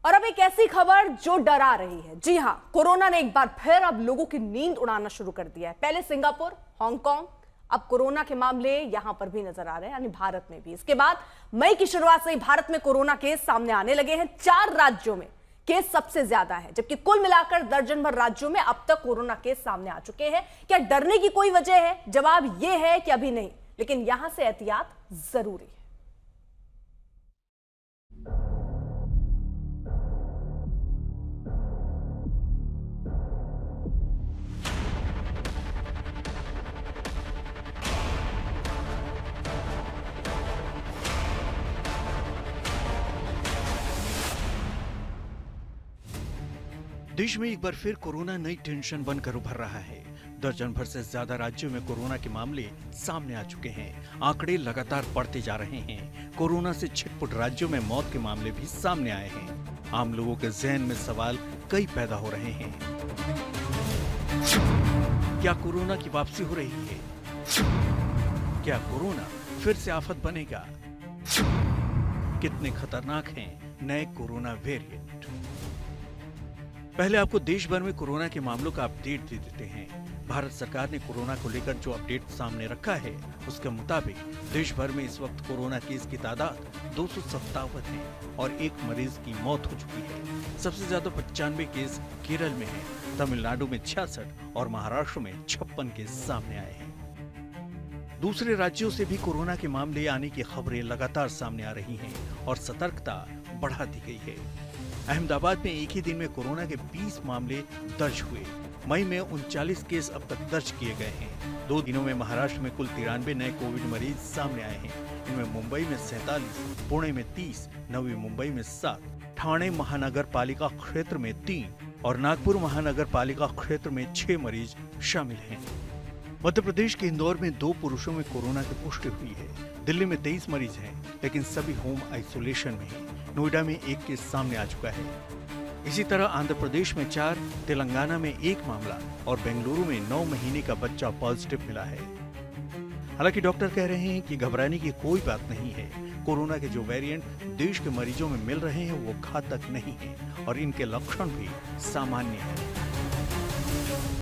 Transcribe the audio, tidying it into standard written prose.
और अब एक ऐसी खबर जो डरा रही है। जी हां, कोरोना ने एक बार फिर अब लोगों की नींद उड़ाना शुरू कर दिया है। पहले सिंगापुर, हांगकांग, अब कोरोना के मामले यहां पर भी नजर आ रहे हैं, यानी भारत में भी। इसके बाद मई की शुरुआत से ही भारत में कोरोना केस सामने आने लगे हैं। 4 राज्यों में केस सबसे ज्यादा है, जबकि कुल मिलाकर दर्जन भर राज्यों में अब तक कोरोना केस सामने आ चुके हैं। क्या डरने की कोई वजह है? जवाब यह है कि अभी नहीं, लेकिन यहां से एहतियात जरूरी है। देश में एक बार फिर कोरोना नई टेंशन बनकर उभर रहा है। दर्जन भर से ज्यादा राज्यों में कोरोना के मामले सामने आ चुके हैं। आंकड़े लगातार बढ़ते जा रहे हैं। कोरोना से छिटपुट राज्यों में मौत के मामले भी सामने आए हैं। आम लोगों के जहन में सवाल कई पैदा हो रहे हैं। क्या कोरोना की वापसी हो रही है? क्या कोरोना फिर से आफत बनेगा? कितने खतरनाक हैं नए कोरोना वेरिएंट? पहले आपको देश भर में कोरोना के मामलों का अपडेट दे देते हैं। भारत सरकार ने कोरोना को लेकर जो अपडेट सामने रखा है, उसके मुताबिक देश भर में इस वक्त कोरोना केस की तादाद 257 है और एक मरीज की मौत हो चुकी है। सबसे ज्यादा 95 केस केरल में है, तमिलनाडु में 66 और महाराष्ट्र में 56 केस सामने आए हैं। दूसरे राज्यों से भी कोरोना के मामले आने की खबरें लगातार सामने आ रही हैं और सतर्कता बढ़ा दी गई है। अहमदाबाद में एक ही दिन में कोरोना के 20 मामले दर्ज हुए। मई में 39 केस अब तक दर्ज किए गए हैं। 2 दिनों में महाराष्ट्र में कुल 93 नए कोविड मरीज सामने आए हैं। इनमें मुंबई में 47, पुणे में 30, नवी मुंबई में 7, ठाणे महानगर पालिका क्षेत्र में 3 और नागपुर महानगर पालिका क्षेत्र में 6 मरीज शामिल हैं। मध्य प्रदेश के इंदौर में 2 पुरुषों में कोरोना की पुष्टि हुई है। दिल्ली में 23 मरीज हैं, लेकिन सभी होम आइसोलेशन में हैं। नोएडा में 1 केस सामने आ चुका है। इसी तरह आंध्र प्रदेश में 4, तेलंगाना में 1 मामला और बेंगलुरु में 9 महीने का बच्चा पॉजिटिव मिला है। हालांकि डॉक्टर कह रहे हैं कि घबराने की कोई बात नहीं है। कोरोना के जो वेरिएंट देश के मरीजों में मिल रहे हैं वो घातक नहीं है और इनके लक्षण भी सामान्य हैं।